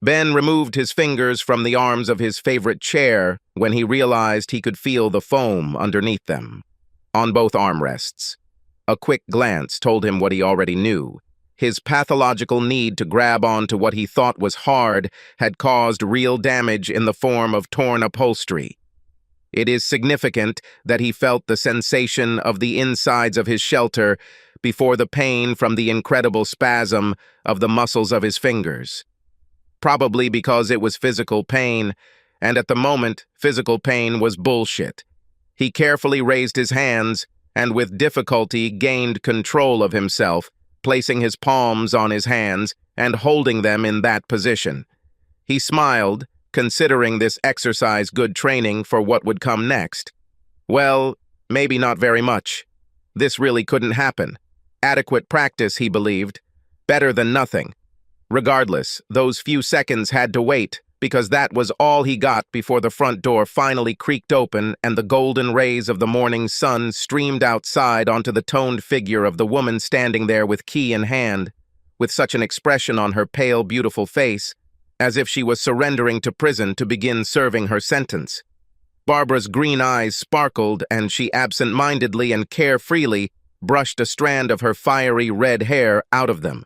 Ben removed his fingers from the arms of his favorite chair when he realized he could feel the foam underneath them, on both armrests. A quick glance told him what he already knew. His pathological need to grab onto what he thought was hard had caused real damage in the form of torn upholstery. It is significant that he felt the sensation of the insides of his shelter before the pain from the incredible spasm of the muscles of his fingers. Probably because it was physical pain, and at the moment, physical pain was bullshit. He carefully raised his hands and with difficulty gained control of himself, placing his palms on his hands and holding them in that position. He smiled, considering this exercise good training for what would come next. Well, maybe not very much. This really couldn't happen. Adequate practice, he believed. Better than nothing. Regardless, those few seconds had to wait, because that was all he got before the front door finally creaked open and the golden rays of the morning sun streamed outside onto the toned figure of the woman standing there with key in hand, with such an expression on her pale, beautiful face, as if she was surrendering to prison to begin serving her sentence. Barbara's green eyes sparkled, and she absent-mindedly and carefreely brushed a strand of her fiery red hair out of them.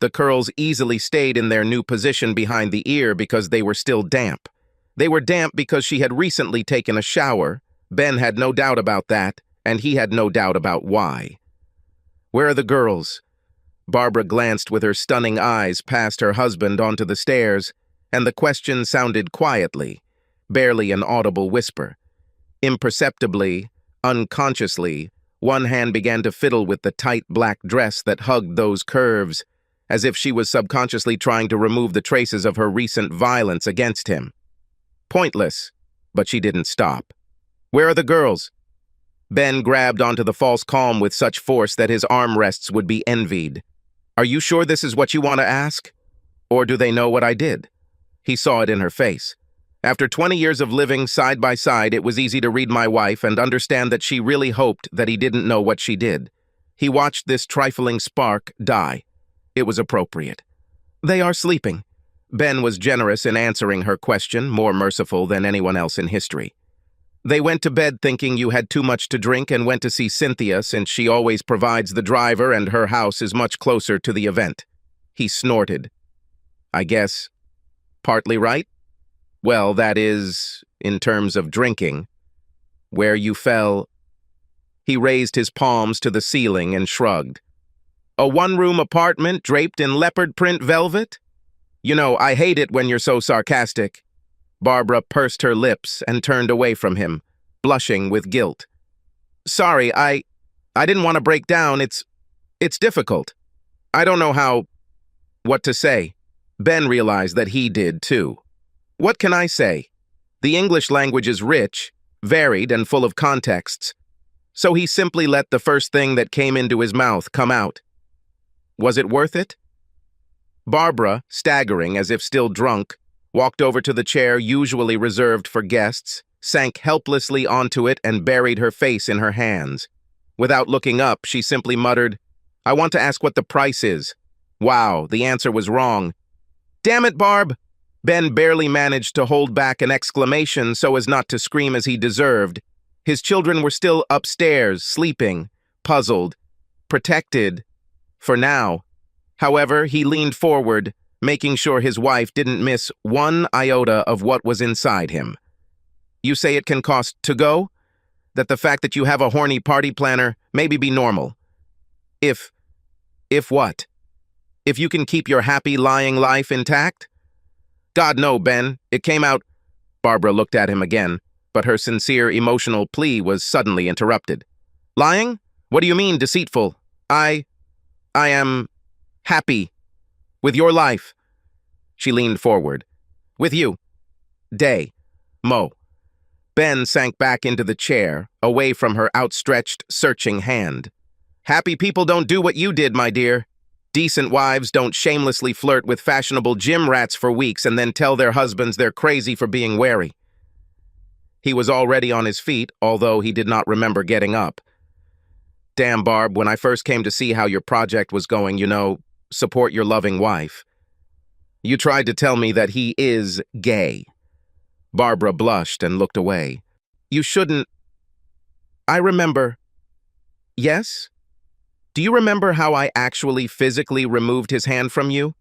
The curls easily stayed in their new position behind the ear because they were still damp. They were damp because she had recently taken a shower. Ben had no doubt about that, and he had no doubt about why. "Where are the girls?" Barbara glanced with her stunning eyes past her husband onto the stairs, and the question sounded quietly, barely an audible whisper. Imperceptibly, unconsciously, one hand began to fiddle with the tight black dress that hugged those curves, as if she was subconsciously trying to remove the traces of her recent violence against him. Pointless, but she didn't stop. "Where are the girls?" Ben grabbed onto the false calm with such force that his armrests would be envied. "Are you sure this is what you want to ask? Or do they know what I did?" He saw it in her face. After 20 years of living side by side, it was easy to read my wife and understand that she really hoped that he didn't know what she did. He watched this trifling spark die. It was appropriate. "They are sleeping." Ben was generous in answering her question, more merciful than anyone else in history. "They went to bed thinking you had too much to drink and went to see Cynthia since she always provides the driver and her house is much closer to the event." He snorted. "I guess partly right? Well, that is, in terms of drinking. Where you fell." He raised his palms to the ceiling and shrugged. "A one-room apartment draped in leopard print velvet? You know, I hate it when you're so sarcastic." Barbara pursed her lips and turned away from him, blushing with guilt. "Sorry, I didn't want to break down. It's difficult. I don't know what to say." Ben realized that he did too. What can I say? The English language is rich, varied, and full of contexts. So he simply let the first thing that came into his mouth come out. Was it worth it? Barbara, staggering as if still drunk, walked over to the chair usually reserved for guests, sank helplessly onto it, and buried her face in her hands. Without looking up, she simply muttered, "I want to ask what the price is." Wow, the answer was wrong. "Damn it, Barb!" Ben barely managed to hold back an exclamation so as not to scream as he deserved. His children were still upstairs, sleeping, puzzled, protected, for now. However, he leaned forward, making sure his wife didn't miss one iota of what was inside him. "You say it can cost to go? That the fact that you have a horny party planner maybe be normal? If what? If you can keep your happy lying life intact?" "God, no, Ben. It came out—" Barbara looked at him again, but her sincere emotional plea was suddenly interrupted. "Lying? What do you mean, deceitful? I am happy. With your life." She leaned forward. "With you. Day. Mo." Ben sank back into the chair, away from her outstretched, searching hand. "Happy people don't do what you did, my dear. Decent wives don't shamelessly flirt with fashionable gym rats for weeks and then tell their husbands they're crazy for being wary." He was already on his feet, although he did not remember getting up. "Damn, Barb, when I first came to see how your project was going, support your loving wife." You tried to tell me that he is gay. Barbara blushed and looked away. You shouldn't. I remember. Yes? Do you remember how I actually physically removed his hand from you?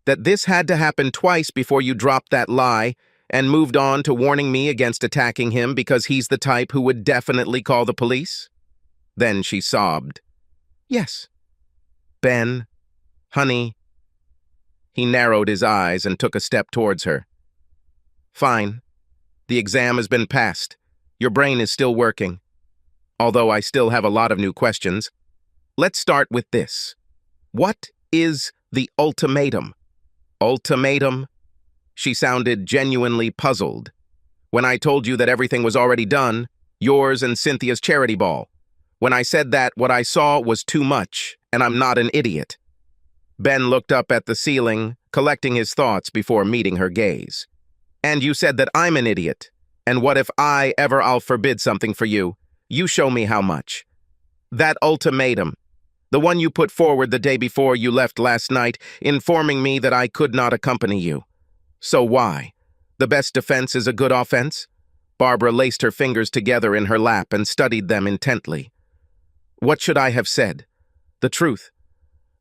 That this had to happen twice before you dropped that lie and moved on to warning me against attacking him because he's the type who would definitely call the police? Then she sobbed. Yes. Ben, honey. He narrowed his eyes and took a step towards her. Fine. The exam has been passed. Your brain is still working. Although I still have a lot of new questions. Let's start with this. What is the ultimatum? Ultimatum? She sounded genuinely puzzled. When I told you that everything was already done, yours and Cynthia's charity ball. When I said that what I saw was too much, and I'm not an idiot. Ben looked up at the ceiling, collecting his thoughts before meeting her gaze. And you said that I'm an idiot. And what if I'll forbid something for you? You show me how much. That ultimatum, the one you put forward the day before you left last night, informing me that I could not accompany you. So why? The best defense is a good offense? Barbara laced her fingers together in her lap and studied them intently. What should I have said? The truth.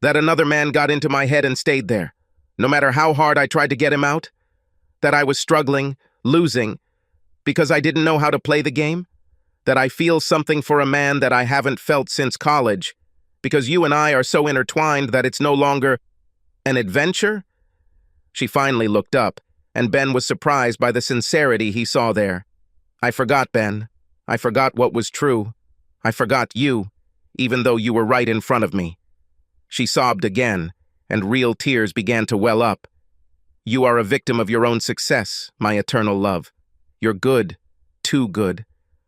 That another man got into my head and stayed there, no matter how hard I tried to get him out? That I was struggling, losing, because I didn't know how to play the game? That I feel something for a man that I haven't felt since college, because you and I are so intertwined that it's no longer an adventure? She finally looked up, and Ben was surprised by the sincerity he saw there. I forgot, Ben. I forgot what was true. I forgot you, even though you were right in front of me. She sobbed again, and real tears began to well up. You are a victim of your own success, my eternal love. You're good, too good.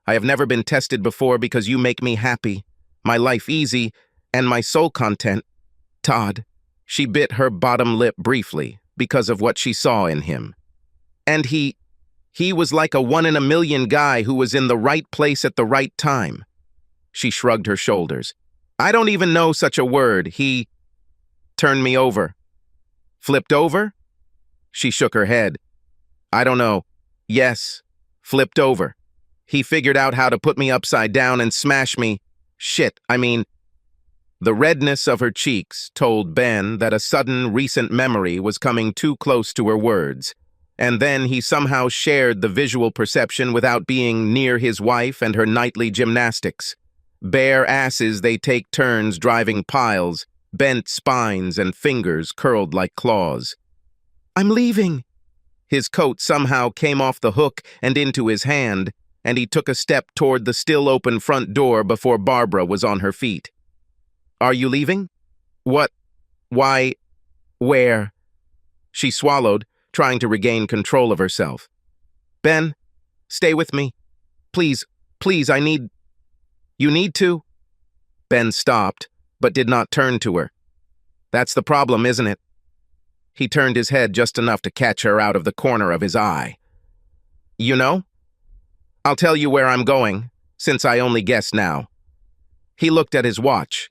I have never been tested before because you make me happy, my life easy, and my soul content. Todd. She bit her bottom lip briefly because of what she saw in him. And he was like a one-in-a-million guy who was in the right place at the right time. She shrugged her shoulders. I don't even know such a word. He turned me over. Flipped over? She shook her head. I don't know. Yes, flipped over. He figured out how to put me upside down and smash me. The redness of her cheeks told Ben that a sudden recent memory was coming too close to her words, and then he somehow shared the visual perception without being near his wife and her nightly gymnastics. Bare asses they take turns driving piles, bent spines and fingers curled like claws. I'm leaving. His coat somehow came off the hook and into his hand, and he took a step toward the still open front door before Barbara was on her feet. Are you leaving? What? Why? Where? She swallowed, trying to regain control of herself. Ben, stay with me. Please, I need... You need to? Ben stopped, but did not turn to her. That's the problem, isn't it? He turned his head just enough to catch her out of the corner of his eye. You know? I'll tell you where I'm going, since I only guess now. He looked at his watch.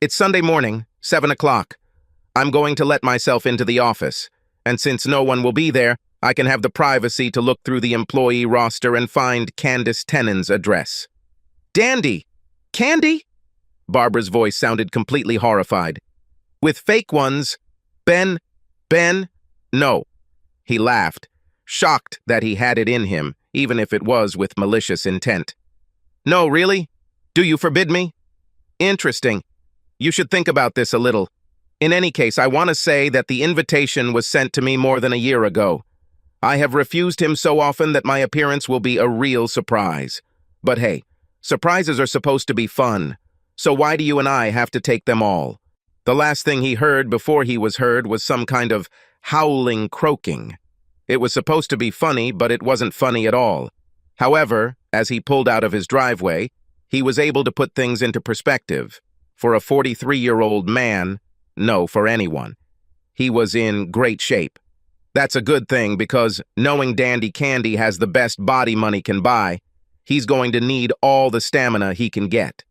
It's Sunday morning, 7 o'clock. I'm going to let myself into the office, and since no one will be there, I can have the privacy to look through the employee roster and find Candace Tennant's address. Dandy! Candy? Barbara's voice sounded completely horrified. With fake ones, Ben, no. He laughed, shocked that he had it in him, even if it was with malicious intent. No, really? Do you forbid me? Interesting. You should think about this a little. In any case, I want to say that the invitation was sent to me more than a year ago. I have refused him so often that my appearance will be a real surprise. But hey, surprises are supposed to be fun, so why do you and I have to take them all? The last thing he heard before he was heard was some kind of howling croaking. It was supposed to be funny, but it wasn't funny at all. However, as he pulled out of his driveway, he was able to put things into perspective. For a 43-year-old man, no, for anyone. He was in great shape. That's a good thing because knowing Dandy Candy has the best body money can buy, he's going to need all the stamina he can get.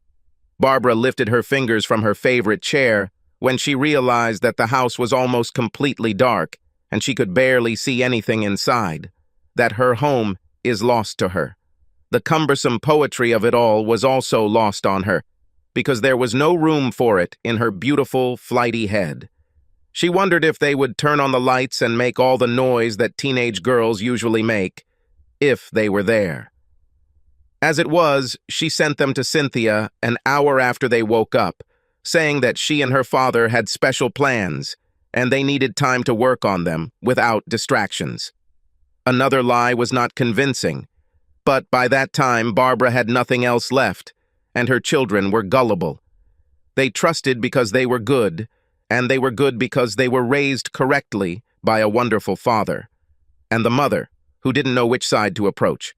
Barbara lifted her fingers from her favorite chair when she realized that the house was almost completely dark and she could barely see anything inside, that her home is lost to her. The cumbersome poetry of it all was also lost on her, because there was no room for it in her beautiful, flighty head. She wondered if they would turn on the lights and make all the noise that teenage girls usually make, if they were there. As it was, she sent them to Cynthia an hour after they woke up, saying that she and her father had special plans, and they needed time to work on them without distractions. Another lie was not convincing, but by that time Barbara had nothing else left, and her children were gullible. They trusted because they were good, and they were good because they were raised correctly by a wonderful father, and the mother, who didn't know which side to approach.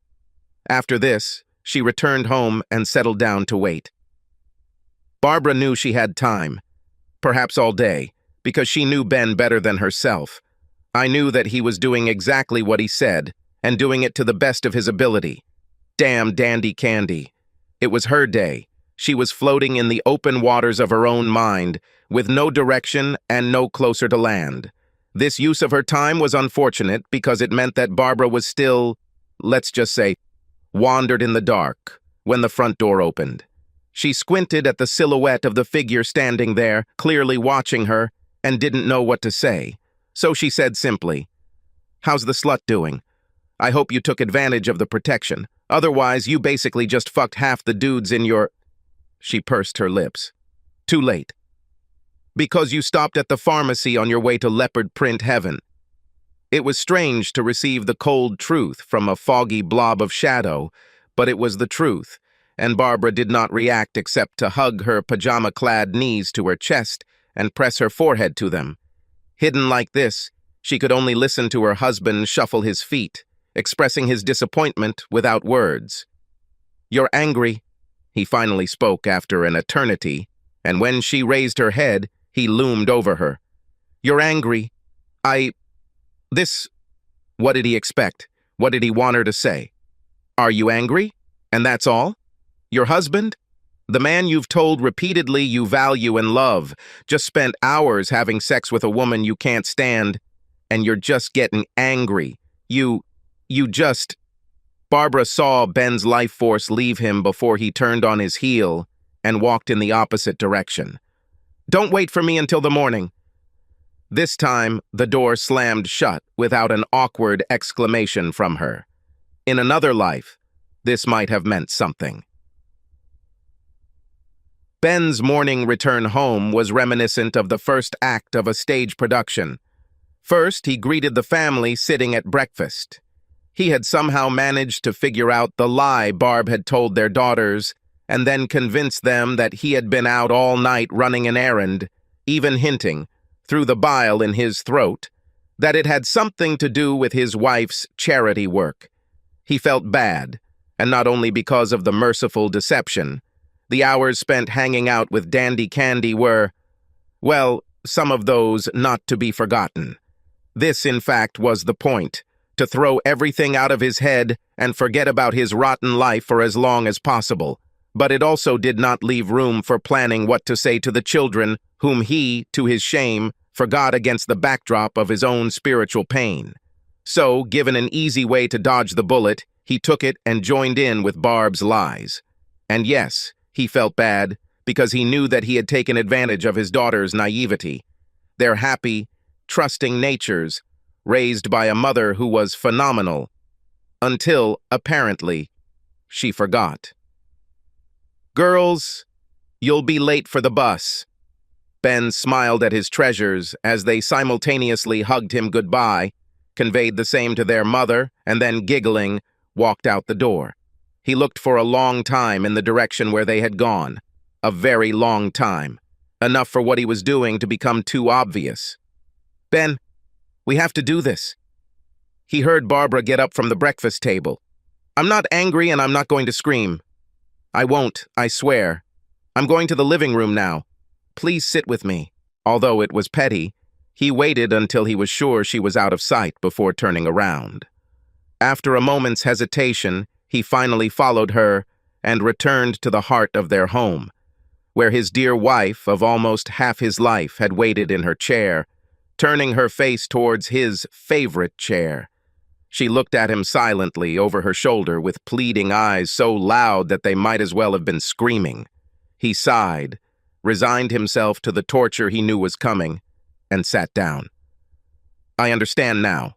After this, she returned home and settled down to wait. Barbara knew she had time, perhaps all day, because she knew Ben better than herself. I knew that he was doing exactly what he said, and doing it to the best of his ability. Damn dandy candy. It was her day. She was floating in the open waters of her own mind, with no direction and no closer to land. This use of her time was unfortunate because it meant that Barbara was still, let's just say, wandered in the dark when the front door opened. She squinted at the silhouette of the figure standing there, clearly watching her, and didn't know what to say. So she said simply, "How's the slut doing? I hope you took advantage of the protection. Otherwise, you basically just fucked half the dudes in your—" She pursed her lips. "Too late. Because you stopped at the pharmacy on your way to leopard print heaven." It was strange to receive the cold truth from a foggy blob of shadow, but it was the truth, and Barbara did not react except to hug her pajama-clad knees to her chest and press her forehead to them. Hidden like this, she could only listen to her husband shuffle his feet, expressing his disappointment without words. "You're angry," he finally spoke after an eternity, and when she raised her head, he loomed over her. "You're angry. This—" What did he expect? What did he want her to say? "Are you angry? And that's all? Your husband? The man you've told repeatedly you value and love, just spent hours having sex with a woman you can't stand, and you're just getting angry. You just—" Barbara saw Ben's life force leave him before he turned on his heel and walked in the opposite direction. "Don't wait for me until the morning." This time, the door slammed shut without an awkward exclamation from her. In another life, this might have meant something. Ben's morning return home was reminiscent of the first act of a stage production. First, he greeted the family sitting at breakfast. He had somehow managed to figure out the lie Barb had told their daughters, and then convinced them that he had been out all night running an errand, even hinting, through the bile in his throat, that it had something to do with his wife's charity work. He felt bad, and not only because of the merciful deception. The hours spent hanging out with Dandy Candy were, well, some of those not to be forgotten. This, in fact, was the point, to throw everything out of his head and forget about his rotten life for as long as possible. But it also did not leave room for planning what to say to the children whom he, to his shame, forgot against the backdrop of his own spiritual pain. So, given an easy way to dodge the bullet, he took it and joined in with Barb's lies. And yes, he felt bad, because he knew that he had taken advantage of his daughter's naivety. Their happy, trusting natures, raised by a mother who was phenomenal, until, apparently, she forgot. "Girls, you'll be late for the bus." Ben smiled at his treasures as they simultaneously hugged him goodbye, conveyed the same to their mother, and then, giggling, walked out the door. He looked for a long time in the direction where they had gone. A very long time. Enough for what he was doing to become too obvious. "Ben, we have to do this." He heard Barbara get up from the breakfast table. "I'm not angry and I'm not going to scream." "I won't, I swear. I'm going to the living room now. Please sit with me." Although it was petty, he waited until he was sure she was out of sight before turning around. After a moment's hesitation, he finally followed her and returned to the heart of their home, where his dear wife of almost half his life had waited in her chair, turning her face towards his favorite chair. She looked at him silently over her shoulder with pleading eyes so loud that they might as well have been screaming. He sighed, resigned himself to the torture he knew was coming, and sat down. I understand now.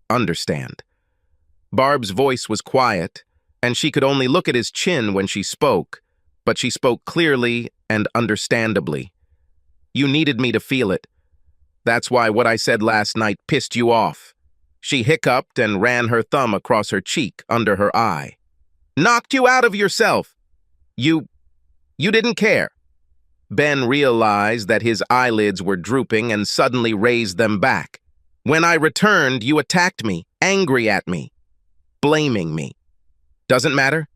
Understand. Barb's voice was quiet, and she could only look at his chin when she spoke, but she spoke clearly and understandably. You needed me to feel it. That's why what I said last night pissed you off. She hiccuped and ran her thumb across her cheek under her eye. Knocked you out of yourself. You didn't care. Ben realized that his eyelids were drooping and suddenly raised them back. When I returned, you attacked me, angry at me, blaming me. Doesn't matter?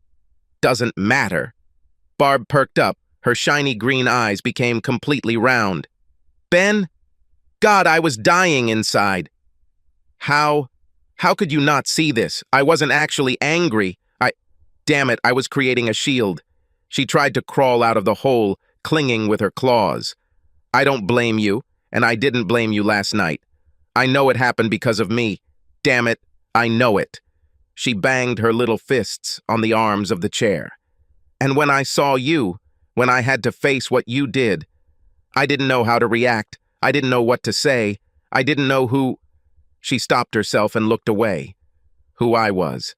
Doesn't matter. Barb perked up. Her shiny green eyes became completely round. Ben? God, I was dying inside. How could you not see this? I wasn't actually angry. Damn it, I was creating a shield. She tried to crawl out of the hole, clinging with her claws. I don't blame you, and I didn't blame you last night. I know it happened because of me. Damn it, I know it. She banged her little fists on the arms of the chair. And when I saw you, when I had to face what you did, I didn't know how to react. I didn't know what to say. I didn't know who... She stopped herself and looked away. Who I was.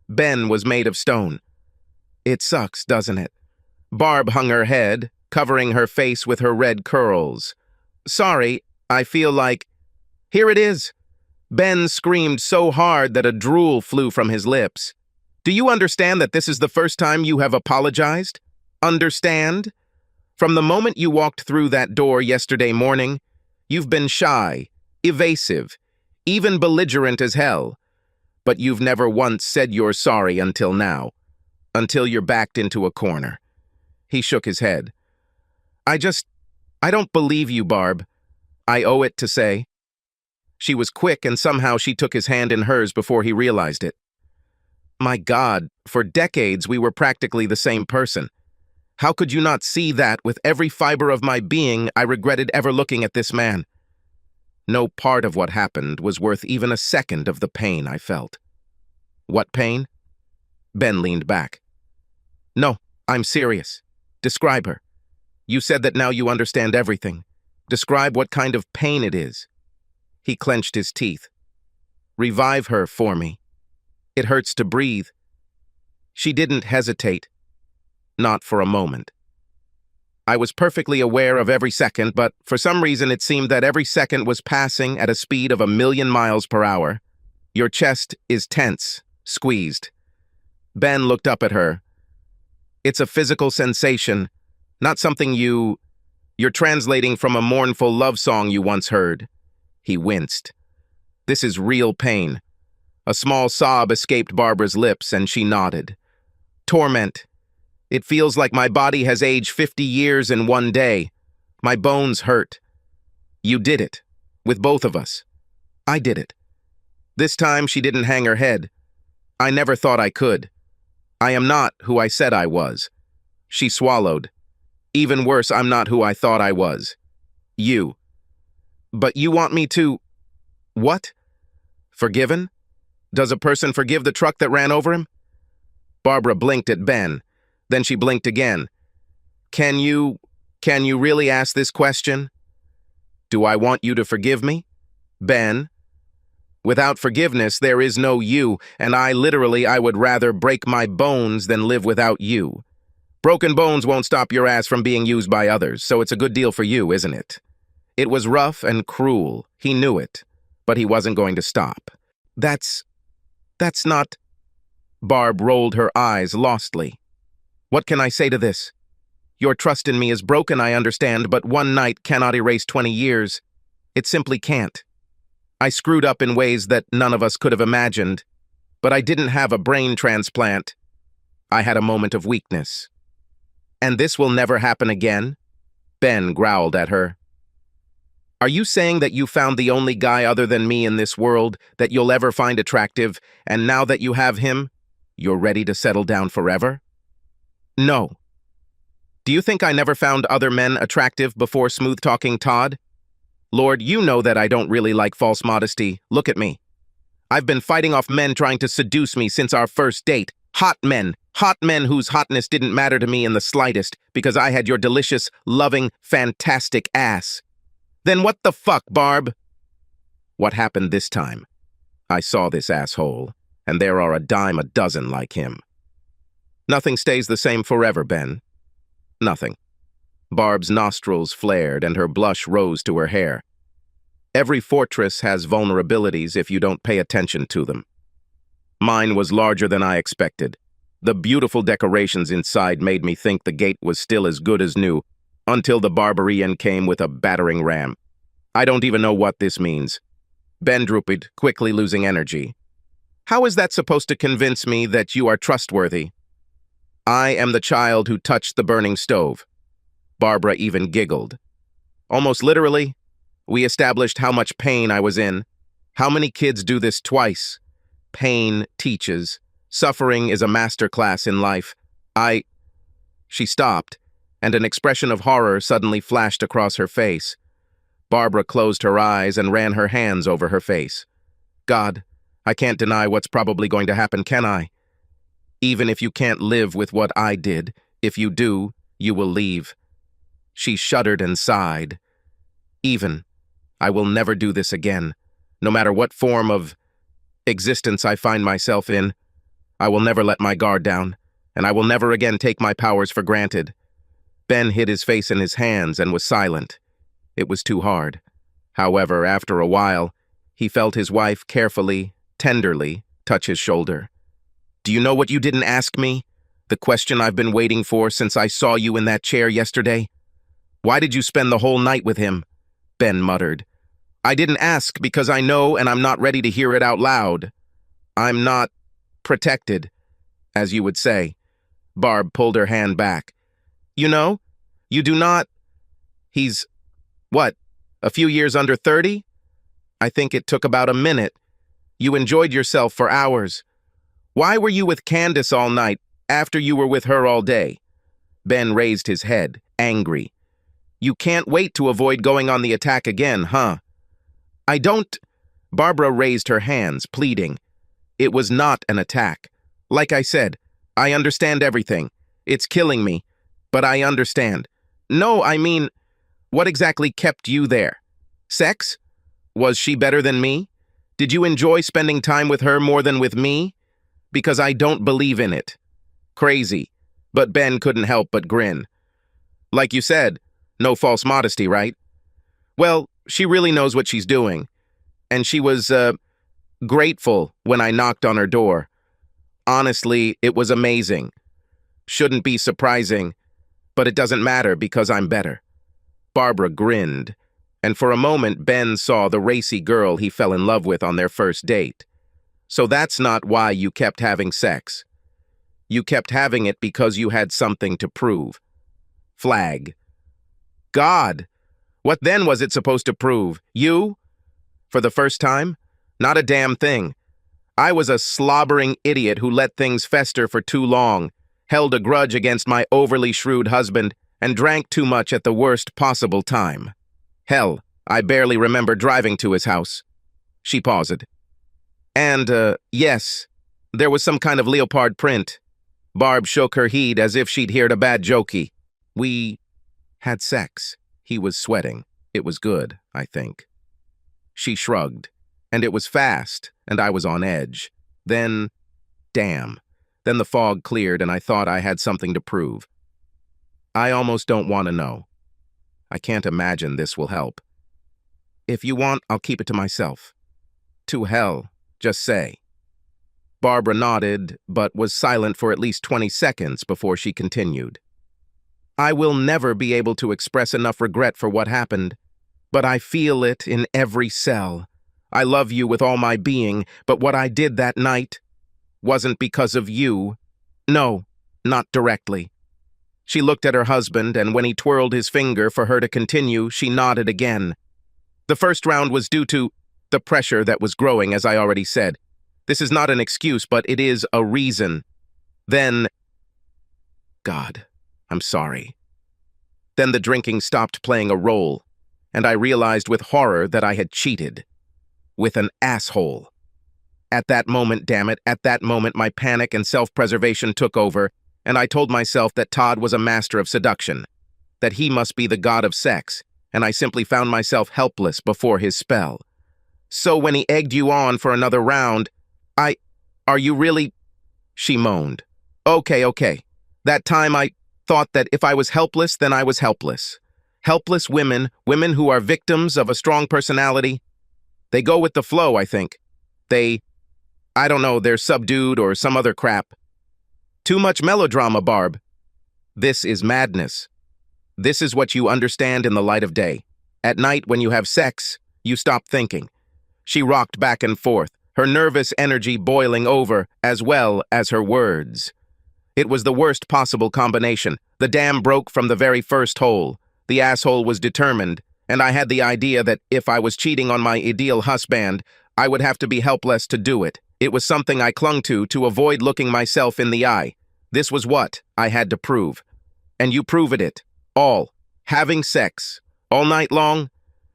Ben was made of stone. It sucks, doesn't it? Barb hung her head, covering her face with her red curls. Sorry, I feel like... Here it is. Ben screamed so hard that a drool flew from his lips. Do you understand that this is the first time you have apologized? Understand? From the moment you walked through that door yesterday morning, you've been shy, evasive, even belligerent as hell. But you've never once said you're sorry until now. Until you're backed into a corner. He shook his head. I don't believe you, Barb. I owe it to say. She was quick, and somehow she took his hand in hers before he realized it. My God, for decades we were practically the same person. How could you not see that with every fiber of my being I regretted ever looking at this man? No part of what happened was worth even a second of the pain I felt. What pain? Ben leaned back. No, I'm serious. Describe her. You said that now you understand everything. Describe what kind of pain it is. He clenched his teeth. Revive her for me. It hurts to breathe. She didn't hesitate. Not for a moment. I was perfectly aware of every second, but for some reason it seemed that every second was passing at a speed of 1,000,000 miles per hour. Your chest is tense, squeezed. Ben looked up at her. It's a physical sensation, not something you're translating from a mournful love song you once heard. He winced. This is real pain. A small sob escaped Barbara's lips, and she nodded. Torment. It feels like my body has aged 50 years in one day. My bones hurt. You did it. With both of us. I did it. This time she didn't hang her head. I never thought I could. I am not who I said I was. She swallowed. Even worse, I'm not who I thought I was. You. But you want me to... What? Forgiven? Does a person forgive the truck that ran over him? Barbara blinked at Ben. Then she blinked again. Can you really ask this question? Do I want you to forgive me? Ben? Without forgiveness, there is no you, and I would rather break my bones than live without you. Broken bones won't stop your ass from being used by others, so it's a good deal for you, isn't it? It was rough and cruel. He knew it, but he wasn't going to stop. That's not... Barb rolled her eyes lostly. What can I say to this? Your trust in me is broken, I understand, but one night cannot erase 20 years. It simply can't. I screwed up in ways that none of us could have imagined, but I didn't have a brain transplant. I had a moment of weakness. And this will never happen again? Ben growled at her. Are you saying that you found the only guy other than me in this world that you'll ever find attractive, and now that you have him, you're ready to settle down forever? No. Do you think I never found other men attractive before smooth-talking Todd? Lord, you know that I don't really like false modesty. Look at me. I've been fighting off men trying to seduce me since our first date. Hot men whose hotness didn't matter to me in the slightest because I had your delicious, loving, fantastic ass. Then what the fuck, Barb? What happened this time? I saw this asshole, and there are a dime a dozen like him. Nothing stays the same forever, Ben. Nothing. Barb's nostrils flared and her blush rose to her hair. Every fortress has vulnerabilities if you don't pay attention to them. Mine was larger than I expected. The beautiful decorations inside made me think the gate was still as good as new, until the barbarian came with a battering ram. I don't even know what this means. Ben drooped, quickly losing energy. How is that supposed to convince me that you are trustworthy? I am the child who touched the burning stove. Barbara even giggled. Almost literally, we established how much pain I was in. How many kids do this twice? Pain teaches. Suffering is a masterclass in life. She stopped, and an expression of horror suddenly flashed across her face. Barbara closed her eyes and ran her hands over her face. God, I can't deny what's probably going to happen, can I? Even if you can't live with what I did, if you do, you will leave. She shuddered and sighed. I will never do this again. No matter what form of existence I find myself in, I will never let my guard down, and I will never again take my powers for granted. Ben hid his face in his hands and was silent. It was too hard. However, after a while, he felt his wife carefully, tenderly, touch his shoulder. Do you know what you didn't ask me? The question I've been waiting for since I saw you in that chair yesterday? Why did you spend the whole night with him? Ben muttered. I didn't ask because I know and I'm not ready to hear it out loud. I'm not protected, as you would say. Barb pulled her hand back. You know, you do not... He's, what, a few years under 30? I think it took about a minute. You enjoyed yourself for hours. Why were you with Candace all night after you were with her all day? Ben raised his head, angry. You can't wait to avoid going on the attack again, huh? I don't... Barbara raised her hands, pleading. It was not an attack. Like I said, I understand everything. It's killing me, but I understand. No, I mean, what exactly kept you there? Sex? Was she better than me? Did you enjoy spending time with her more than with me? Because I don't believe in it. Crazy. But Ben couldn't help but grin. Like you said, no false modesty, right? Well, she really knows what she's doing. And she was, grateful when I knocked on her door. Honestly, it was amazing. Shouldn't be surprising, but it doesn't matter because I'm better. Barbara grinned, and for a moment Ben saw the racy girl he fell in love with on their first date. So that's not why you kept having sex. You kept having it because you had something to prove. Flag. God! What then was it supposed to prove? You? For the first time? Not a damn thing. I was a slobbering idiot who let things fester for too long, held a grudge against my overly shrewd husband, and drank too much at the worst possible time. Hell, I barely remember driving to his house. She paused. And, yes, there was some kind of leopard print. Barb shook her head as if she'd heard a bad jokey. We had sex. He was sweating. It was good, I think. She shrugged. And it was fast, and I was on edge. Then, damn. Then the fog cleared and I thought I had something to prove. I almost don't want to know. I can't imagine this will help. If you want, I'll keep it to myself. To hell, just say. Barbara nodded, but was silent for at least 20 seconds before she continued. I will never be able to express enough regret for what happened, but I feel it in every cell. I love you with all my being, but what I did that night wasn't because of you. No, not directly. She looked at her husband, and when he twirled his finger for her to continue, she nodded again. The first round was due to the pressure that was growing, as I already said. This is not an excuse, but it is a reason. Then... God, I'm sorry. Then the drinking stopped playing a role. and I realized with horror that I had cheated. With an asshole. At that moment, damn it, at that moment my panic and self-preservation took over, and I told myself that Todd was a master of seduction, that he must be the god of sex, and I simply found myself helpless before his spell. So when he egged you on for another round, are you really? She moaned. Okay. That time I thought that if I was helpless, then I was helpless. Helpless women who are victims of a strong personality, they go with the flow, I think. I don't know, they're subdued or some other crap. Too much melodrama, Barb. This is madness. This is what you understand in the light of day. At night, when you have sex, you stop thinking. She rocked back and forth, her nervous energy boiling over, as well as her words. It was the worst possible combination. The dam broke from the very first hole. The asshole was determined, and I had the idea that if I was cheating on my ideal husband, I would have to be helpless to do it. It was something I clung to avoid looking myself in the eye. This was what I had to prove. And you proved it. All. Having sex. All night long?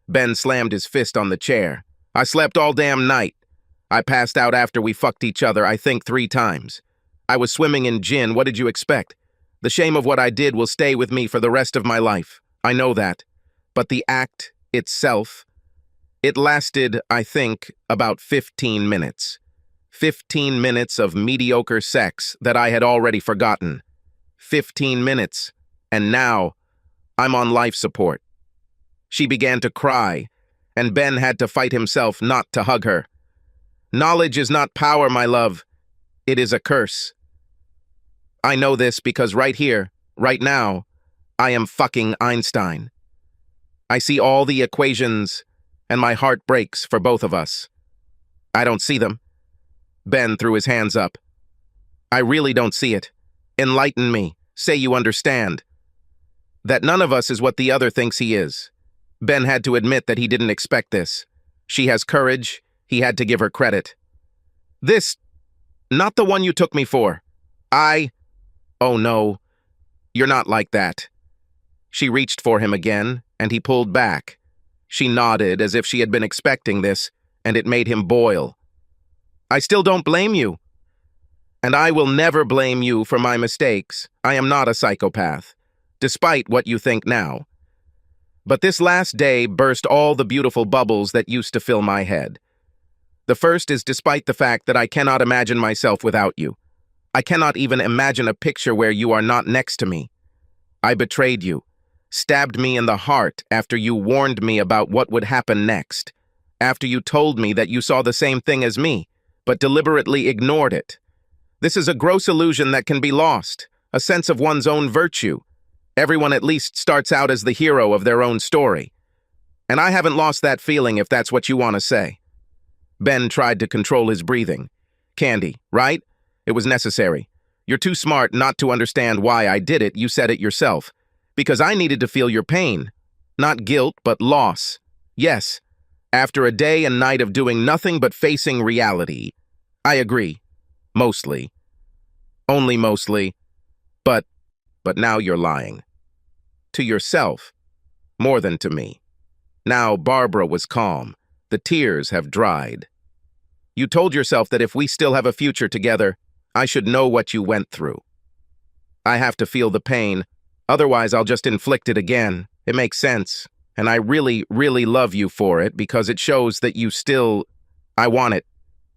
Ben slammed his fist on the chair. I slept all damn night. I passed out after we fucked each other, I think 3 times. I was swimming in gin, what did you expect? The shame of what I did will stay with me for the rest of my life. I know that. But the act itself, it lasted, I think, about 15 minutes. 15 minutes of mediocre sex that I had already forgotten. 15 minutes, and now I'm on life support. She began to cry, and Ben had to fight himself not to hug her. Knowledge is not power, my love. It is a curse. I know this because right here, right now, I am fucking Einstein. I see all the equations, and my heart breaks for both of us. I don't see them. Ben threw his hands up. I really don't see it. Enlighten me. Say you understand. That none of us is what the other thinks he is. Ben had to admit that he didn't expect this. She has courage. He had to give her credit. This, not the one you took me for. Oh no, you're not like that. She reached for him again, and he pulled back. She nodded as if she had been expecting this, and it made him boil. I still don't blame you. And I will never blame you for my mistakes. I am not a psychopath, despite what you think now. But this last day burst all the beautiful bubbles that used to fill my head. The first is despite the fact that I cannot imagine myself without you. I cannot even imagine a picture where you are not next to me. I betrayed you, stabbed me in the heart after you warned me about what would happen next, after you told me that you saw the same thing as me, but deliberately ignored it. This is a gross illusion that can be lost, a sense of one's own virtue. Everyone at least starts out as the hero of their own story. And I haven't lost that feeling if that's what you want to say. Ben tried to control his breathing. Candy, right? It was necessary. You're too smart not to understand why I did it, you said it yourself. Because I needed to feel your pain. Not guilt, but loss. Yes. After a day and night of doing nothing but facing reality. I agree. Mostly. Only mostly. But now you're lying. To yourself. More than to me. Now Barbara was calm. The tears have dried. You told yourself that if we still have a future together, I should know what you went through. I have to feel the pain. Otherwise, I'll just inflict it again. It makes sense. And I really, really love you for it because it shows that you still... I want it.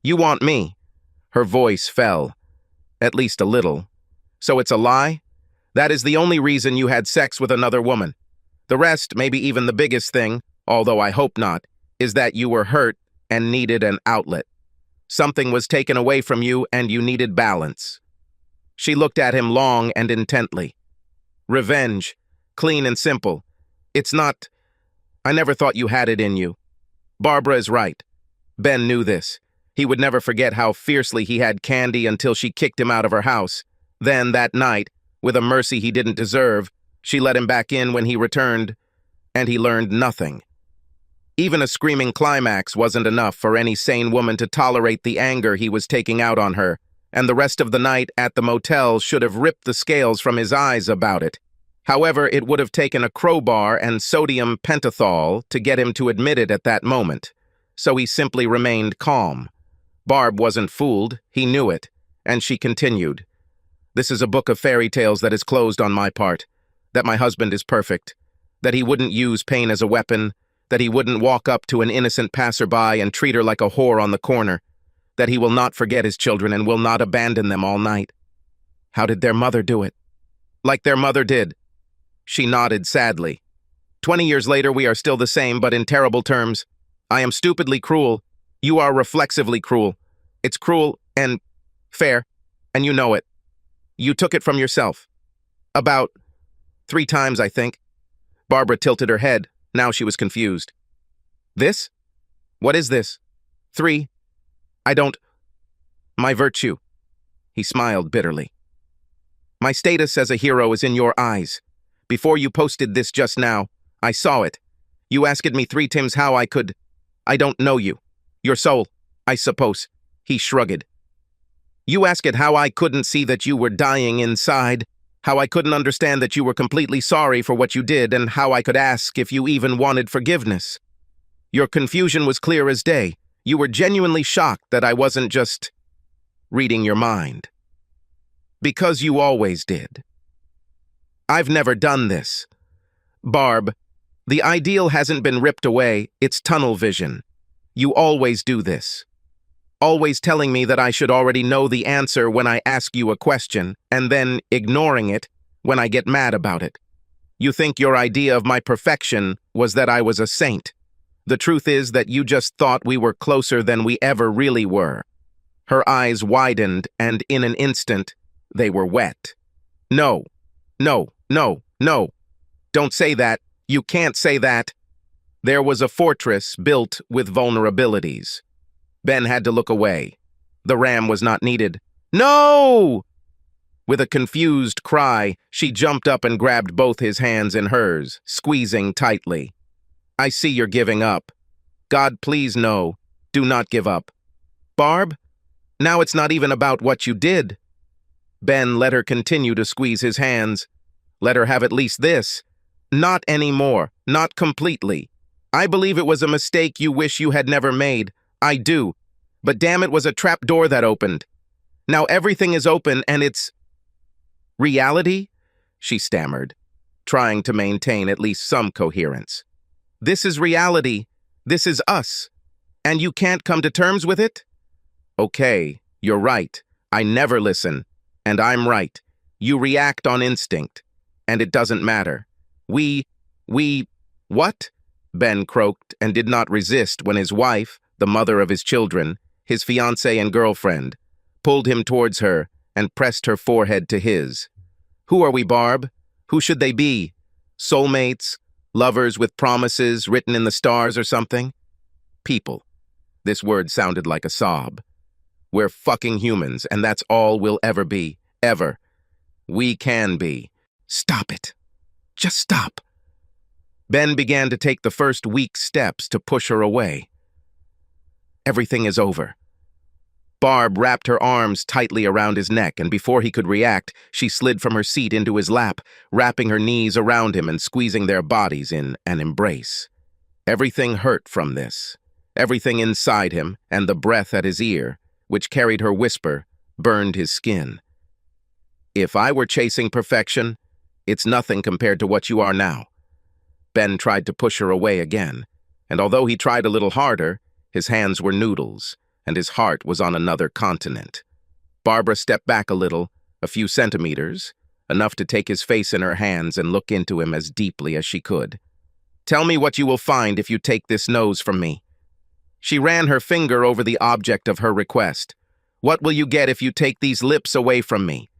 You want me. Her voice fell. At least a little. So it's a lie? That is the only reason you had sex with another woman. The rest, maybe even the biggest thing, although I hope not, is that you were hurt and needed an outlet. Something was taken away from you and you needed balance. She looked at him long and intently. Revenge. Clean and simple. It's not... I never thought you had it in you. Barbara is right. Ben knew this. He would never forget how fiercely he had Candy until she kicked him out of her house. Then, that night, with a mercy he didn't deserve, she let him back in when he returned, and he learned nothing. Even a screaming climax wasn't enough for any sane woman to tolerate the anger he was taking out on her, and the rest of the night at the motel should have ripped the scales from his eyes about it. However, it would have taken a crowbar and sodium pentothal to get him to admit it at that moment, so he simply remained calm. Barb wasn't fooled, he knew it, and she continued. This is a book of fairy tales that is closed on my part, that my husband is perfect, that he wouldn't use pain as a weapon, that he wouldn't walk up to an innocent passerby and treat her like a whore on the corner, that he will not forget his children and will not abandon them all night. How did their mother do it? Like their mother did. She nodded sadly. 20 years later, we are still the same, but in terrible terms. I am stupidly cruel. You are reflexively cruel. It's cruel and fair, and you know it. You took it from yourself. About 3 times, I think. Barbara tilted her head. Now she was confused. This? What is this? 3. I don't... My virtue. He smiled bitterly. My status as a hero is in your eyes. Before you posted this just now, I saw it. You asked me 3 times how I could... I don't know you. Your soul, I suppose. He shrugged. You asked how I couldn't see that you were dying inside, how I couldn't understand that you were completely sorry for what you did, and how I could ask if you even wanted forgiveness. Your confusion was clear as day. You were genuinely shocked that I wasn't just reading your mind. Because you always did. I've never done this. Barb, the ideal hasn't been ripped away, it's tunnel vision. You always do this. Always telling me that I should already know the answer when I ask you a question, and then ignoring it when I get mad about it. You think your idea of my perfection was that I was a saint. The truth is that you just thought we were closer than we ever really were. Her eyes widened, and in an instant, they were wet. No, no, no, no. Don't say that. You can't say that. There was a fortress built with vulnerabilities. Ben had to look away. The ram was not needed. No! With a confused cry, she jumped up and grabbed both his hands in hers, squeezing tightly. I see you're giving up. God, please no. Do not give up. Barb, now it's not even about what you did. Ben let her continue to squeeze his hands. Let her have at least this. Not anymore. Not completely. I believe it was a mistake you wish you had never made. I do. But damn, it was a trap door that opened. Now everything is open and it's... Reality? She stammered, trying to maintain at least some coherence. This is reality. This is us. And you can't come to terms with it? Okay, you're right. I never listen. And I'm right. You react on instinct. And it doesn't matter. What? Ben croaked and did not resist when his wife, the mother of his children, his fiancée and girlfriend, pulled him towards her and pressed her forehead to his. Who are we, Barb? Who should they be? Soulmates? Lovers with promises written in the stars or something? People. This word sounded like a sob. We're fucking humans, and that's all we'll ever be. Ever. We can be. Stop it. Just stop. Ben began to take the first weak steps to push her away. Everything is over. Barb wrapped her arms tightly around his neck, and before he could react, she slid from her seat into his lap, wrapping her knees around him and squeezing their bodies in an embrace. Everything hurt from this. Everything inside him, and the breath at his ear, which carried her whisper, burned his skin. If I were chasing perfection, it's nothing compared to what you are now. Ben tried to push her away again, and although he tried a little harder, his hands were noodles, and his heart was on another continent. Barbara stepped back a little, a few centimeters, enough to take his face in her hands and look into him as deeply as she could. Tell me what you will find if you take this nose from me. She ran her finger over the object of her request. What will you get if you take these lips away from me?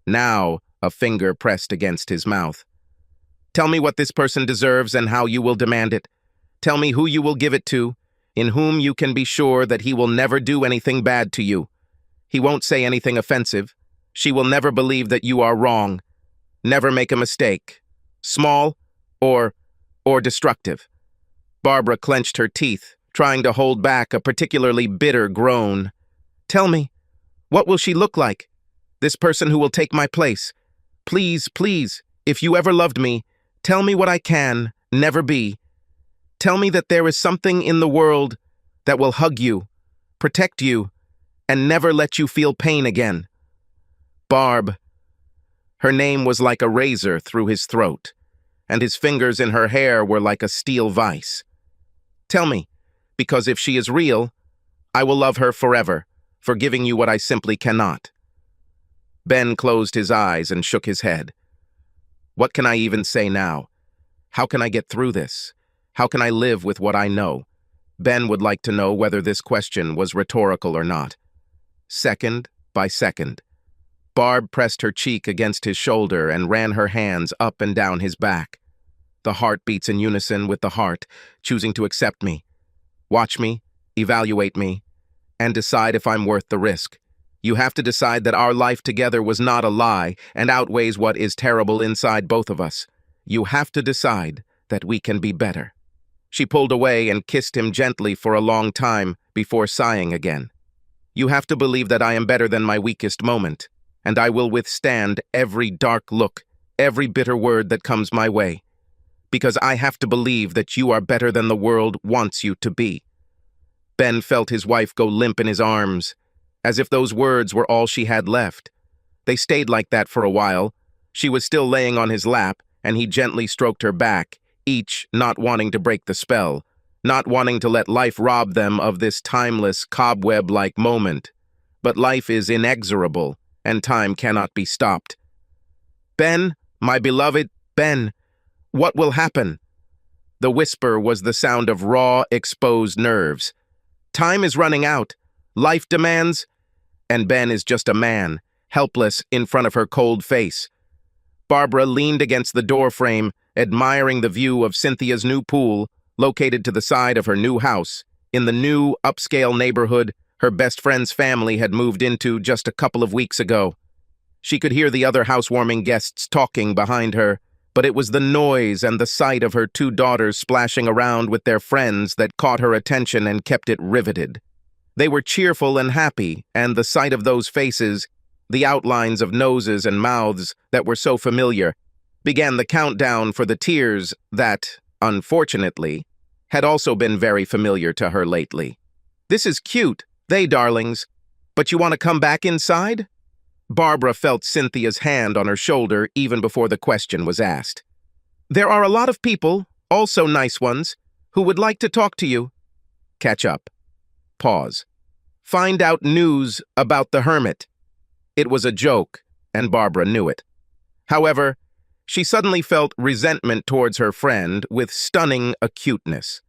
Now, a finger pressed against his mouth. Tell me what this person deserves and how you will demand it. Tell me who you will give it to, in whom you can be sure that he will never do anything bad to you. He won't say anything offensive. She will never believe that you are wrong. Never make a mistake. Small or destructive. Barbara clenched her teeth, trying to hold back a particularly bitter groan. Tell me, what will she look like? This person who will take my place. Please, please, If you ever loved me, tell me what I can never be. Tell me that there is something in the world that will hug you, protect you, and never let you feel pain again. Barb. Her name was like a razor through his throat, and his fingers in her hair were like a steel vice. Tell me, because if she is real, I will love her forever, for giving you what I simply cannot. Ben closed his eyes and shook his head. What can I even say now? How can I get through this? How can I live with what I know? Ben would like to know whether this question was rhetorical or not. Second by second, Barb pressed her cheek against his shoulder and ran her hands up and down his back. The heart beats in unison with the heart, choosing to accept me. Watch me, evaluate me, and decide if I'm worth the risk. You have to decide that our life together was not a lie and outweighs what is terrible inside both of us. You have to decide that we can be better. She pulled away and kissed him gently for a long time before sighing again. You have to believe that I am better than my weakest moment, and I will withstand every dark look, every bitter word that comes my way, because I have to believe that you are better than the world wants you to be. Ben felt his wife go limp in his arms, as if those words were all she had left. They stayed like that for a while. She was still laying on his lap, and he gently stroked her back, each not wanting to break the spell, not wanting to let life rob them of this timeless, cobweb-like moment. But life is inexorable, and time cannot be stopped. Ben, my beloved, Ben, what will happen? The whisper was the sound of raw, exposed nerves. Time is running out. Life demands, and Ben is just a man, helpless in front of her cold face. Barbara leaned against the doorframe, admiring the view of Cynthia's new pool, located to the side of her new house, in the new, upscale neighborhood her best friend's family had moved into just a couple of weeks ago. She could hear the other housewarming guests talking behind her, but it was the noise and the sight of her two daughters splashing around with their friends that caught her attention and kept it riveted. They were cheerful and happy, and the sight of those faces, the outlines of noses and mouths that were so familiar, began the countdown for the tears that, unfortunately, had also been very familiar to her lately. This is cute, they darlings, but you want to come back inside? Barbara felt Cynthia's hand on her shoulder even before the question was asked. There are a lot of people, also nice ones, who would like to talk to you. Catch up. Pause. Find out news about the hermit. It was a joke, and Barbara knew it. However, she suddenly felt resentment towards her friend with stunning acuteness.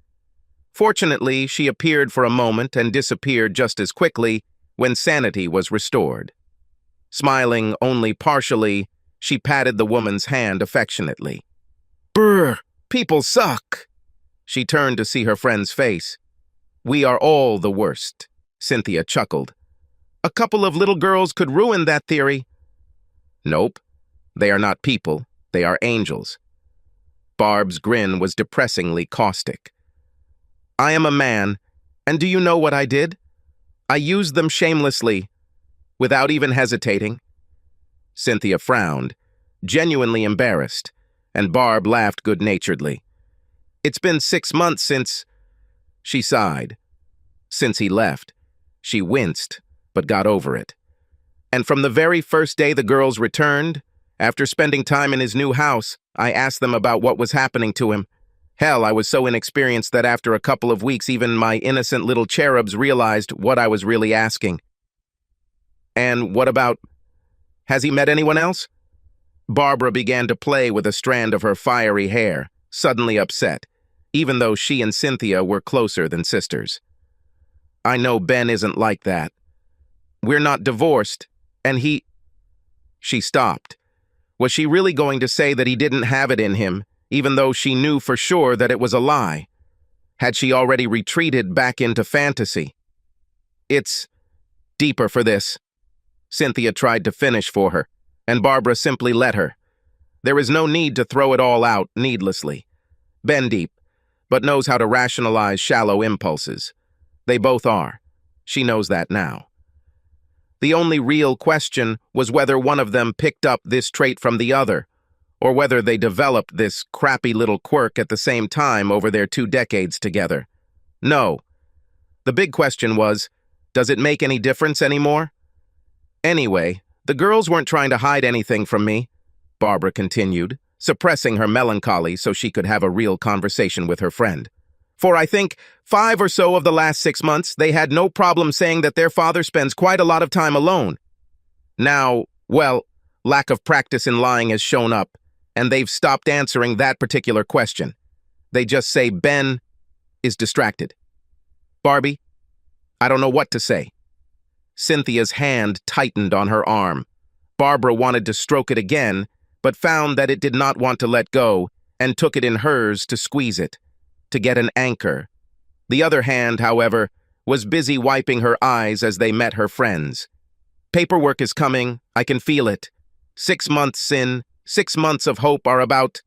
Fortunately, she appeared for a moment and disappeared just as quickly when sanity was restored. Smiling only partially, she patted the woman's hand affectionately. Brr, people suck. She turned to see her friend's face. We are all the worst, Cynthia chuckled. A couple of little girls could ruin that theory. Nope, they are not people, they are angels. Barb's grin was depressingly caustic. I am a man, and do you know what I did? I used them shamelessly, without even hesitating. Cynthia frowned, genuinely embarrassed, and Barb laughed good-naturedly. It's been 6 months since... She sighed. Since he left. She winced, but got over it. And from the very first day the girls returned, after spending time in his new house, I asked them about what was happening to him. Hell, I was so inexperienced that after a couple of weeks even my innocent little cherubs realized what I was really asking. And what about... Has he met anyone else? Barbara began to play with a strand of her fiery hair, suddenly upset, even though she and Cynthia were closer than sisters. I know Ben isn't like that. We're not divorced, and he... She stopped. Was she really going to say that he didn't have it in him, even though she knew for sure that it was a lie? Had she already retreated back into fantasy? It's deeper for this. Cynthia tried to finish for her, and Barbara simply let her. There is no need to throw it all out needlessly. Ben deep, but knows how to rationalize shallow impulses. They both are. She knows that now. The only real question was whether one of them picked up this trait from the other, or whether they developed this crappy little quirk at the same time over their 2 decades together. No. The big question was, does it make any difference anymore? Anyway, the girls weren't trying to hide anything from me, Barbara continued, suppressing her melancholy so she could have a real conversation with her friend. For I think 5 or so of the last 6 months, they had no problem saying that their father spends quite a lot of time alone. Now, well, lack of practice in lying has shown up, and they've stopped answering that particular question. They just say Ben is distracted. Barbie, I don't know what to say. Cynthia's hand tightened on her arm. Barbara wanted to stroke it again, but found that it did not want to let go, and took it in hers to squeeze it, to get an anchor. The other hand, however, was busy wiping her eyes as they met her friends. Paperwork is coming, I can feel it. 6 months in, 6 months of hope are about...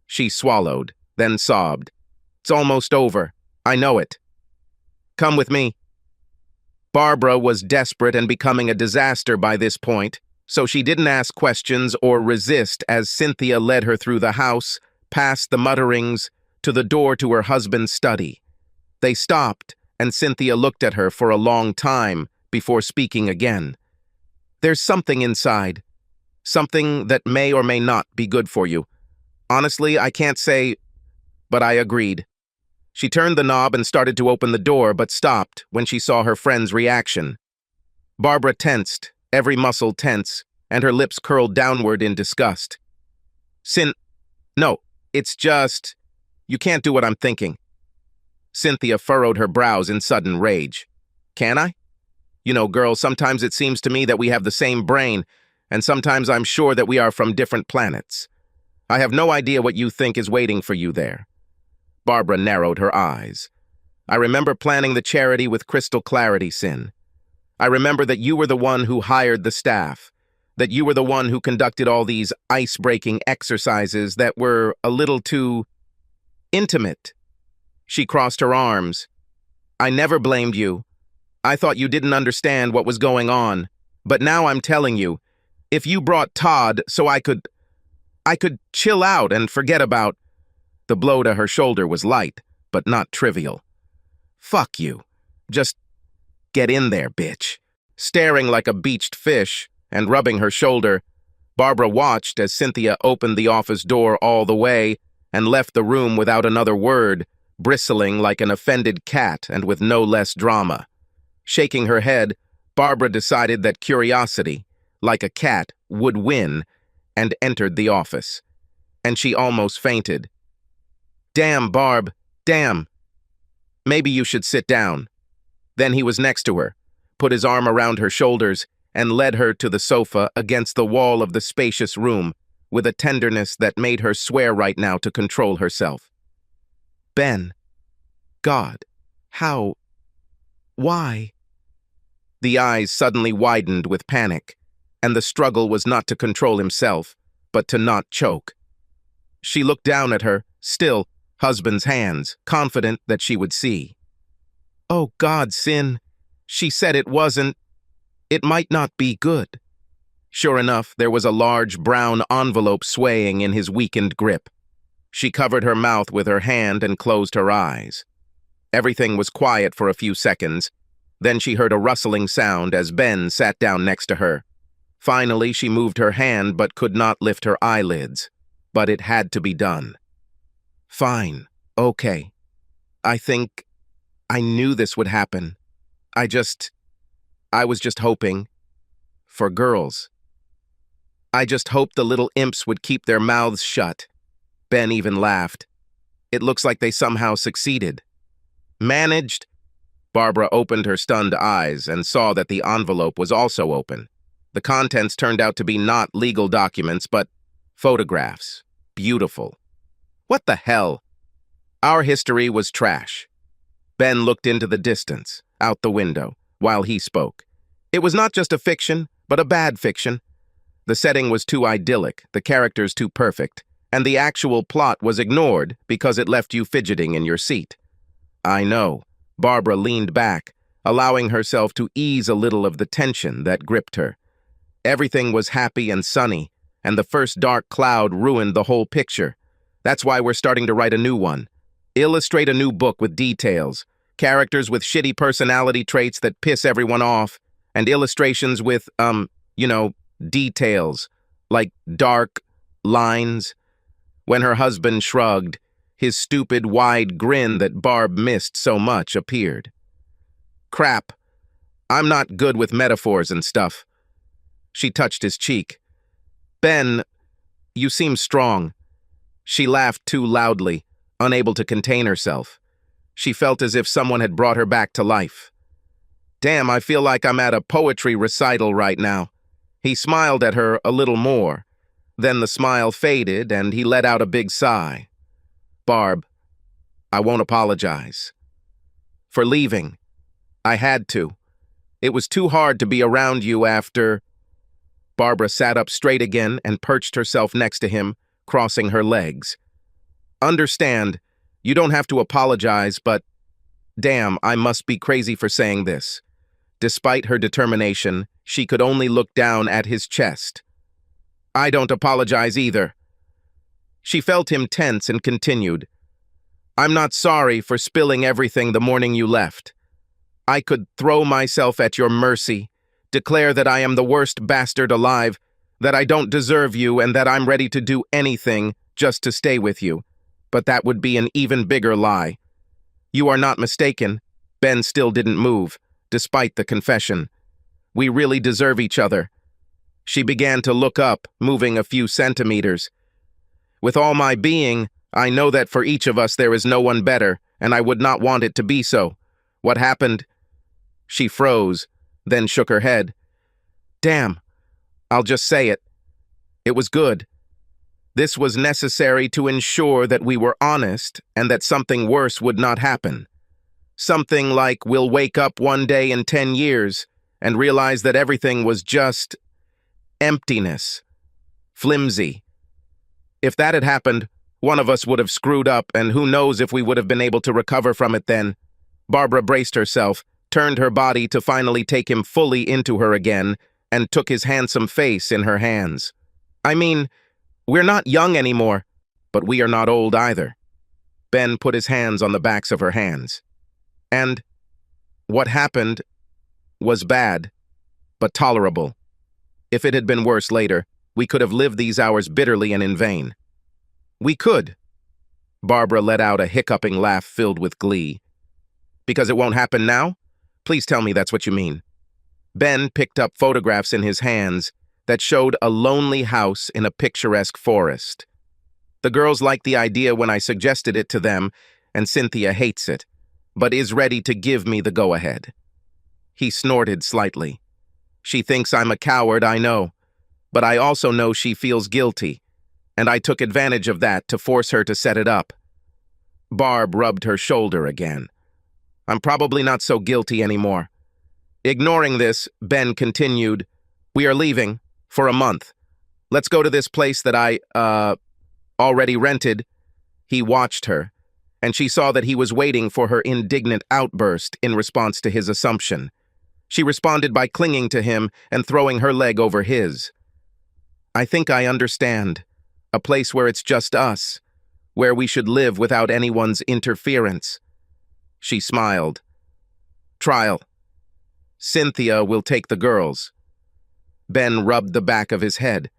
She swallowed, then sobbed. It's almost over. I know it. Come with me. Barbara was desperate and becoming a disaster by this point, so she didn't ask questions or resist as Cynthia led her through the house, past the mutterings, to the door to her husband's study. They stopped, and Cynthia looked at her for a long time before speaking again. There's something inside. Something that may or may not be good for you. Honestly, I can't say, but I agreed. She turned the knob and started to open the door, but stopped when she saw her friend's reaction. Barbara tensed, every muscle tense, and her lips curled downward in disgust. No, it's just... You can't do what I'm thinking. Cynthia furrowed her brows in sudden rage. Can I? You know, girls, sometimes it seems to me that we have the same brain, and sometimes I'm sure that we are from different planets. I have no idea what you think is waiting for you there. Barbara narrowed her eyes. I remember planning the charity with crystal clarity, Sin. I remember that you were the one who hired the staff, that you were the one who conducted all these ice-breaking exercises that were a little too intimate. She crossed her arms. I never blamed you. I thought you didn't understand what was going on, but now I'm telling you, if you brought Todd so I could chill out and forget about... The blow to her shoulder was light, but not trivial. Fuck you. Just get in there, bitch. Staring like a beached fish and rubbing her shoulder, Barbara watched as Cynthia opened the office door all the way and left the room without another word, bristling like an offended cat and with no less drama. Shaking her head, Barbara decided that curiosity, like a cat, would win, and entered the office. And she almost fainted. Damn, Barb, damn. Maybe you should sit down. Then he was next to her, put his arm around her shoulders, and led her to the sofa against the wall of the spacious room, with a tenderness that made her swear right now to control herself. Ben. God. How? Why? The eyes suddenly widened with panic, and the struggle was not to control himself, but to not choke. She looked down at her, still, husband's hands, confident that she would see. Oh God, Sin. She said it wasn't. It might not be good. Sure enough, there was a large brown envelope swaying in his weakened grip. She covered her mouth with her hand and closed her eyes. Everything was quiet for a few seconds. Then she heard a rustling sound as Ben sat down next to her. Finally, she moved her hand but could not lift her eyelids. But it had to be done. Fine. Okay. I think I knew this would happen. I was just hoping. For girls. I just hoped the little imps would keep their mouths shut. Ben even laughed. It looks like they somehow succeeded. Managed? Barbara opened her stunned eyes and saw that the envelope was also open. The contents turned out to be not legal documents, but photographs. Beautiful. What the hell? Our history was trash. Ben looked into the distance, out the window, while he spoke. It was not just a fiction, but a bad fiction. The setting was too idyllic, the characters too perfect, and the actual plot was ignored because it left you fidgeting in your seat. I know. Barbara leaned back, allowing herself to ease a little of the tension that gripped her. Everything was happy and sunny, and the first dark cloud ruined the whole picture. That's why we're starting to write a new one. Illustrate a new book with details, characters with shitty personality traits that piss everyone off, and illustrations with, details, like dark lines. When her husband shrugged, his stupid, wide grin that Barb missed so much appeared. Crap. I'm not good with metaphors and stuff. She touched his cheek. Ben, you seem strong. She laughed too loudly, unable to contain herself. She felt as if someone had brought her back to life. Damn, I feel like I'm at a poetry recital right now. He smiled at her a little more. Then the smile faded and he let out a big sigh. Barb, I won't apologize. For leaving. I had to. It was too hard to be around you after... Barbara sat up straight again and perched herself next to him, crossing her legs. Understand, you don't have to apologize, but... Damn, I must be crazy for saying this. Despite her determination, she could only look down at his chest. I don't apologize either. She felt him tense and continued. I'm not sorry for spilling everything the morning you left. I could throw myself at your mercy, declare that I am the worst bastard alive, that I don't deserve you, and that I'm ready to do anything just to stay with you. But that would be an even bigger lie. You are not mistaken. Ben still didn't move, despite the confession. We really deserve each other. She began to look up, moving a few centimeters. With all my being, I know that for each of us there is no one better, and I would not want it to be so. What happened? She froze, then shook her head. Damn, I'll just say it. It was good. This was necessary to ensure that we were honest and that something worse would not happen. Something like we'll wake up one day in 10 years and realize that everything was just emptiness, flimsy. If that had happened, one of us would have screwed up, and who knows if we would have been able to recover from it then. Barbara braced herself, turned her body to finally take him fully into her again, and took his handsome face in her hands. I mean, we're not young anymore, but we are not old either. Ben put his hands on the backs of her hands. And what happened was bad, but tolerable. If it had been worse later, we could have lived these hours bitterly and in vain. We could. Barbara let out a hiccuping laugh filled with glee. Because it won't happen now? Please tell me that's what you mean. Ben picked up photographs in his hands that showed a lonely house in a picturesque forest. The girls liked the idea when I suggested it to them, and Cynthia hates it, but is ready to give me the go-ahead. He snorted slightly. She thinks I'm a coward, I know, but I also know she feels guilty, and I took advantage of that to force her to set it up. Barb rubbed her shoulder again. I'm probably not so guilty anymore. Ignoring this, Ben continued, We are leaving, for a month. Let's go to this place that I, already rented. He watched her, and she saw that he was waiting for her indignant outburst in response to his assumption. She responded by clinging to him and throwing her leg over his. I think I understand. A place where it's just us, where we should live without anyone's interference. She smiled. Trial. Cynthia will take the girls. Ben rubbed the back of his head.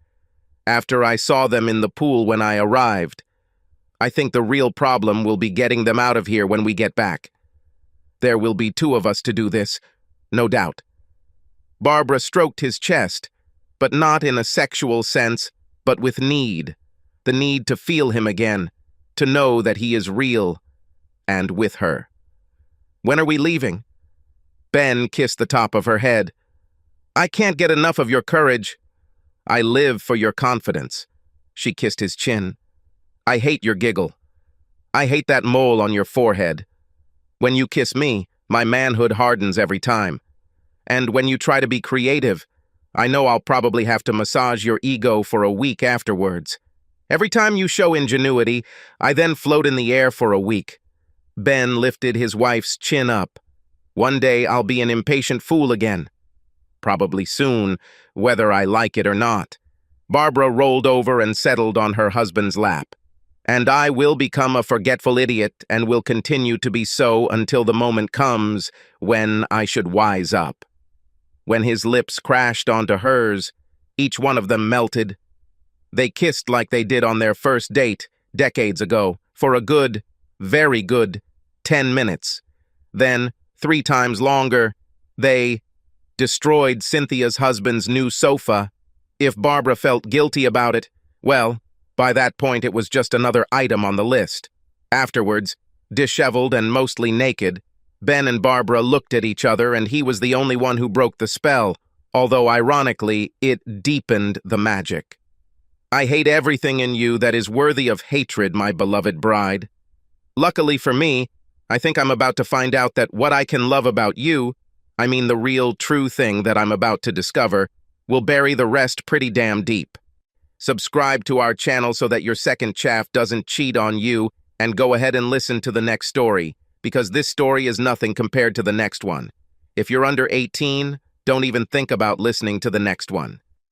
After I saw them in the pool when I arrived, I think the real problem will be getting them out of here when we get back. There will be 2 of us to do this, no doubt. Barbara stroked his chest, but not in a sexual sense, but with need. The need to feel him again, to know that he is real, and with her. When are we leaving? Ben kissed the top of her head. I can't get enough of your courage. I live for your confidence. She kissed his chin. I hate your giggle. I hate that mole on your forehead. When you kiss me, my manhood hardens every time. And when you try to be creative, I know I'll probably have to massage your ego for a week afterwards. Every time you show ingenuity, I then float in the air for a week. Ben lifted his wife's chin up. One day I'll be an impatient fool again. Probably soon, whether I like it or not. Barbara rolled over and settled on her husband's lap. And I will become a forgetful idiot and will continue to be so until the moment comes when I should wise up. When his lips crashed onto hers, each one of them melted. They kissed like they did on their first date decades ago for a good, very good 10 minutes. Then, 3 times longer, they destroyed Cynthia's husband's new sofa. If Barbara felt guilty about it, well, by that point it was just another item on the list. Afterwards, disheveled and mostly naked, Ben and Barbara looked at each other, and he was the only one who broke the spell, although ironically, it deepened the magic. I hate everything in you that is worthy of hatred, my beloved bride. Luckily for me, I think I'm about to find out that what I can love about you, I mean the real, true thing that I'm about to discover, will bury the rest pretty damn deep. Subscribe to our channel so that your second chaff doesn't cheat on you, and go ahead and listen to the next story, because this story is nothing compared to the next one. If you're under 18, don't even think about listening to the next one.